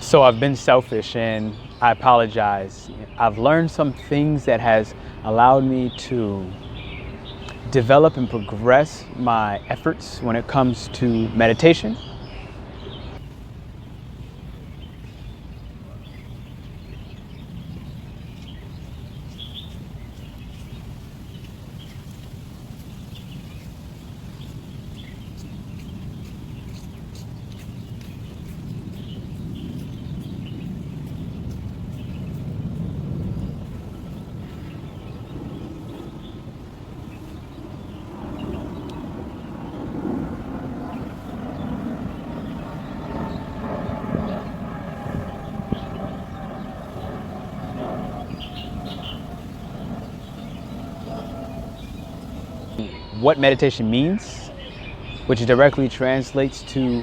So I've been selfish and I apologize. I've learned some things that has allowed me to develop and progress my efforts when it comes to meditation. What meditation means, which directly translates to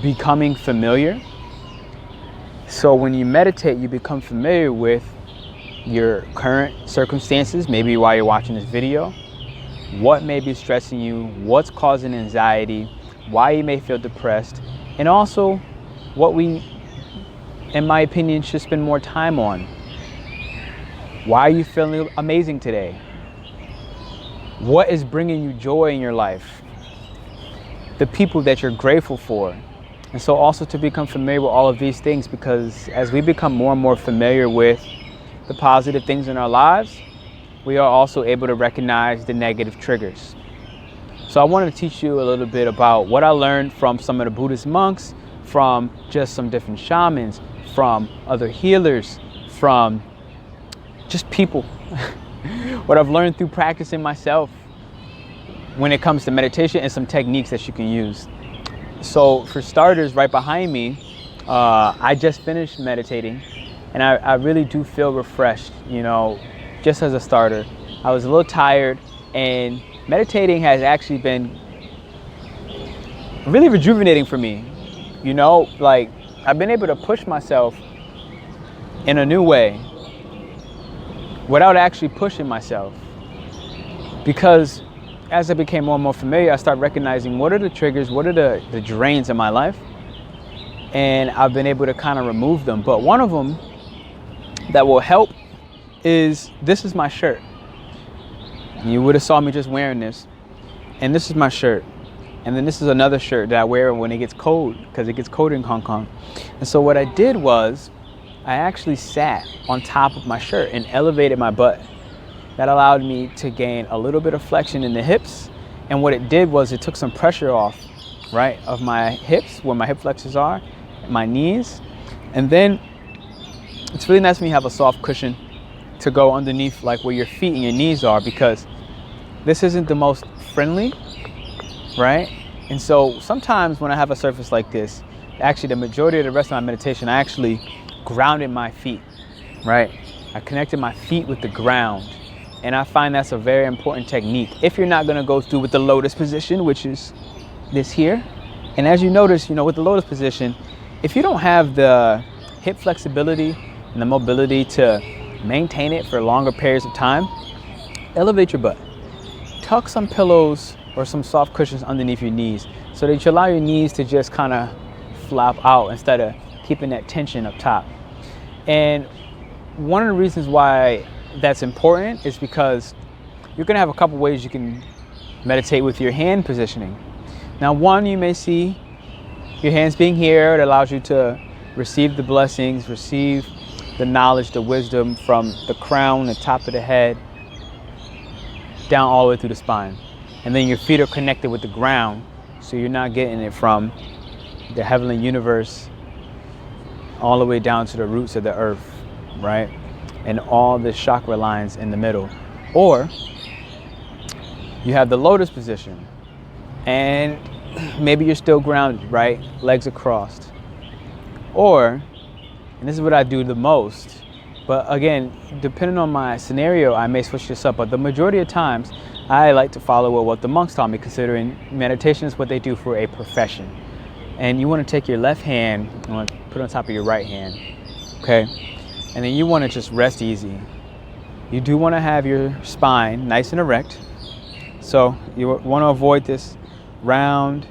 becoming familiar. So when you meditate, you become familiar with your current circumstances, maybe while you're watching this video, what may be stressing you, what's causing anxiety, why you may feel depressed, and also what we, in my opinion, should spend more time on. Why are you feeling amazing today? What is bringing you joy in your life? The people that you're grateful for. And so also to become familiar with all of these things, because as we become more and more familiar with the positive things in our lives, we are also able to recognize the negative triggers. So I wanted to teach you a little bit about what I learned from some of the Buddhist monks, from just some different shamans, from other healers, from just people. What I've learned through practicing myself when it comes to meditation, and some techniques that you can use. So for starters, right behind me, I just finished meditating, and I really do feel refreshed, you know, just as a starter. I was a little tired, and meditating has actually been really rejuvenating for me. You know, like I've been able to push myself in a new way without actually pushing myself, because as I became more and more familiar, I started recognizing what are the triggers, what are the drains in my life, and I've been able to kind of remove them. But one of them that will help is, this is my shirt. You would have saw me just wearing this, and this is my shirt. And then this is another shirt that I wear when it gets cold, because it gets cold in Hong Kong. And so what I did was, I actually sat on top of my shirt and elevated my butt. That allowed me to gain a little bit of flexion in the hips. And what it did was it took some pressure off, right, of my hips, where my hip flexors are, my knees. And then it's really nice when you have a soft cushion to go underneath, like where your feet and your knees are, because this isn't the most friendly, right? And so sometimes when I have a surface like this, actually the majority of the rest of my meditation, I actually grounded my feet, right? I connected my feet with the ground. And I find that's a very important technique. If you're not gonna go through with the lotus position, which is this here. And as you notice, you know, with the lotus position, if you don't have the hip flexibility and the mobility to maintain it for longer periods of time, elevate your butt. Tuck some pillows or some soft cushions underneath your knees so that you allow your knees to just kind of flop out instead of keeping that tension up top. And one of the reasons why that's important is because you're going to have a couple ways you can meditate with your hand positioning. Now, one, you may see your hands being here. It allows you to receive the blessings, receive the knowledge, the wisdom from the crown, the top of the head, down all the way through the spine. And then your feet are connected with the ground, so you're not getting it from the heavenly universe all the way down to the roots of the earth, right? And all the chakra lines in the middle. Or you have the lotus position, and maybe you're still grounded, right? Legs are crossed. Or, and this is what I do the most, but again, depending on my scenario, I may switch this up, but the majority of times, I like to follow what the monks taught me, considering meditation is what they do for a profession. And you want to take your left hand, you want to put it on top of your right hand, okay? And then you want to just rest easy. You do want to have your spine nice and erect. So you want to avoid this round.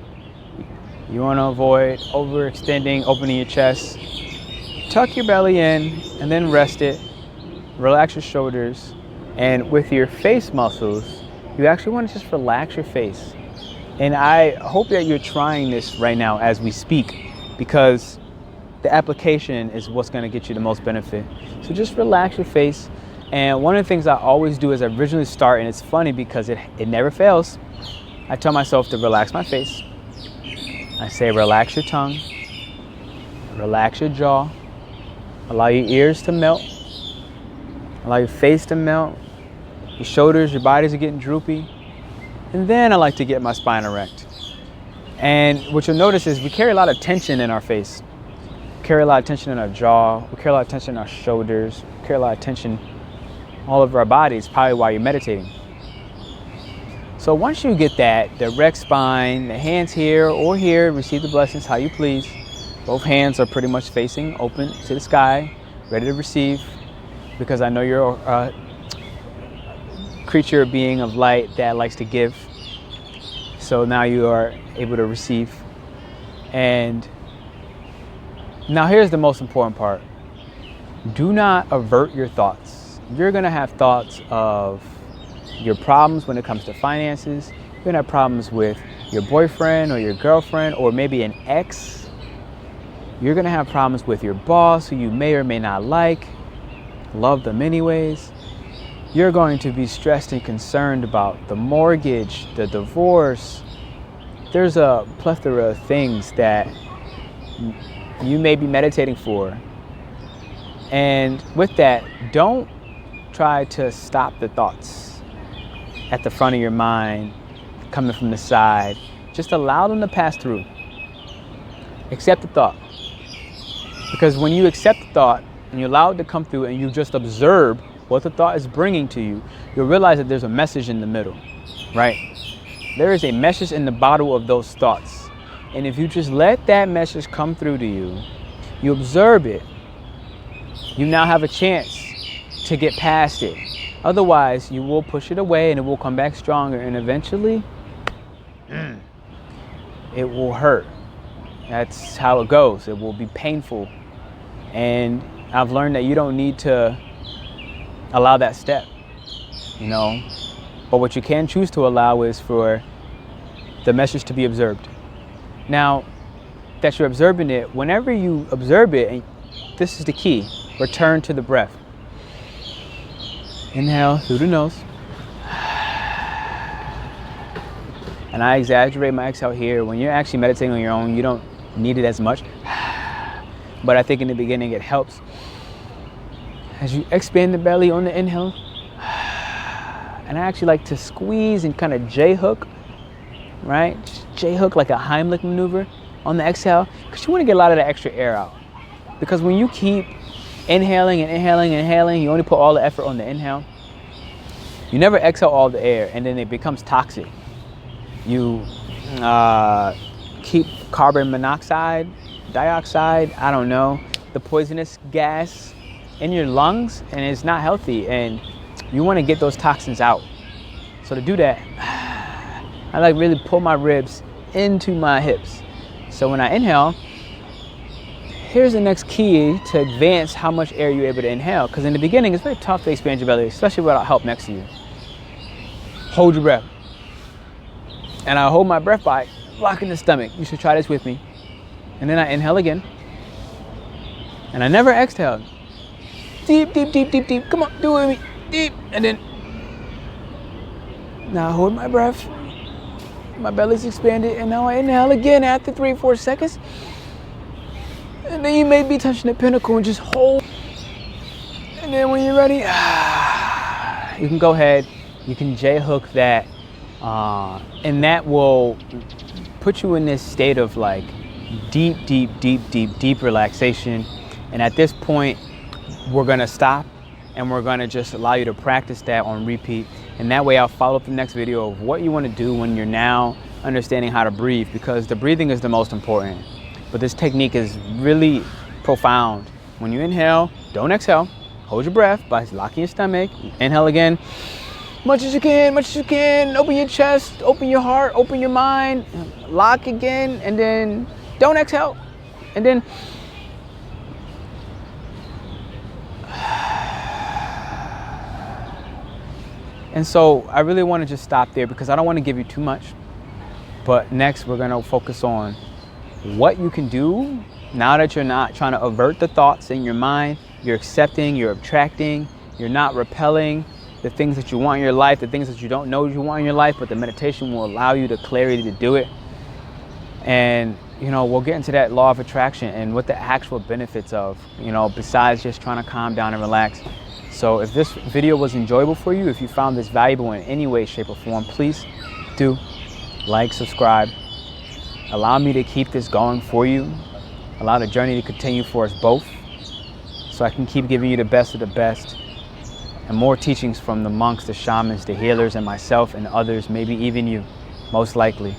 You want to avoid overextending, opening your chest. tuck your belly in and then rest it. Relax your shoulders. And with your face muscles, you actually want to just relax your face. And I hope that you're trying this right now as we speak, because the application is what's going to get you the most benefit. So just relax your face. And one of the things I always do is I originally start, and it's funny because it never fails. I tell myself to relax my face. I say relax your tongue, relax your jaw, allow your ears to melt, allow your face to melt, your shoulders, your bodies are getting droopy. And then I like to get my spine erect. And what you'll notice is we carry a lot of tension in our face. We carry a lot of tension in our jaw. We carry a lot of tension in our shoulders. We carry a lot of tension all over our bodies, probably while you're meditating. So once you get that, the erect spine, the hands here or here, receive the blessings how you please. Both hands are pretty much facing open to the sky, ready to receive, because I know you're a creature, being of light that likes to give. So now you are able to receive. And now here's the most important part. Do not avert your thoughts. You're gonna have thoughts of your problems when it comes to finances. You're gonna have problems with your boyfriend or your girlfriend, or maybe an ex. You're gonna have problems with your boss, who you may or may not like, love them anyways. You're going to be stressed and concerned about the mortgage, the divorce. There's a plethora of things that you may be meditating for. And with that, don't try to stop the thoughts at the front of your mind, coming from the side. Just allow them to pass through. Accept the thought. Because when you accept the thought and you allow it to come through and you just observe what the thought is bringing to you, you'll realize that there's a message in the middle, right? There is a message in the bottle of those thoughts. And if you just let that message come through to you, you observe it, you now have a chance to get past it. Otherwise, you will push it away and it will come back stronger, and eventually, it will hurt. That's how it goes. It will be painful. And I've learned that you don't need to allow that step, you know. But what you can choose to allow is for the message to be observed. Now that you're observing it, whenever you observe it, and this is the key, return to the breath. Inhale through the nose. And I exaggerate my exhale here. When you're actually meditating on your own, you don't need it as much. But I think in the beginning it helps. As you expand the belly on the inhale, and I actually like to squeeze and kind of J-hook, right? Just J-hook like a Heimlich maneuver on the exhale, because you want to get a lot of the extra air out. Because when you keep inhaling and inhaling and inhaling, you only put all the effort on the inhale. You never exhale all the air, and then it becomes toxic. You keep carbon monoxide, dioxide, I don't know, the poisonous gas in your lungs, and it's not healthy, and you want to get those toxins out. So to do that, I like really pull my ribs into my hips. So when I inhale, here's the next key to advance how much air you're able to inhale, because in the beginning it's very tough to expand your belly, especially without help next to you. Hold your breath. And I hold my breath by locking the stomach. You should try this with me. And then I inhale again. And I never exhale. Deep, deep, deep, deep, deep. Come on, do it with me. Deep. And then, now I hold my breath. My belly's expanded. And now I inhale again after 3-4 seconds. And then you may be touching the pinnacle and just hold. And then when you're ready, you can go ahead. You can J-hook that. And that will put you in this state of like deep, deep, deep, deep, deep relaxation. And at this point, we're gonna stop and we're gonna just allow you to practice that on repeat. And that way I'll follow up the next video of what you wanna do when you're now understanding how to breathe, because the breathing is the most important. But this technique is really profound. When you inhale, don't exhale. Hold your breath by locking your stomach. Inhale again. Much as you can, much as you can. Open your chest, open your heart, open your mind. Lock again, and then don't exhale. And then And so I really want to just stop there because I don't want to give you too much. But next we're going to focus on what you can do now that you're not trying to avert the thoughts in your mind. You're accepting, you're attracting, you're not repelling the things that you want in your life, the things that you don't know you want in your life, but the meditation will allow you the clarity to do it. And, you know, we'll get into that law of attraction and what the actual benefits of, you know, besides just trying to calm down and relax. So if this video was enjoyable for you, if you found this valuable in any way, shape, or form, please do like, subscribe. Allow me to keep this going for you. Allow the journey to continue for us both, so I can keep giving you the best of the best and more teachings from the monks, the shamans, the healers, and myself and others, maybe even you, most likely.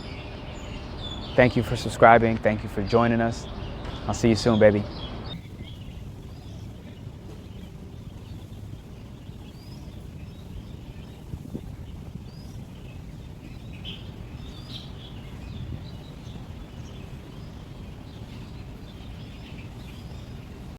Thank you for subscribing. Thank you for joining us. I'll see you soon, baby.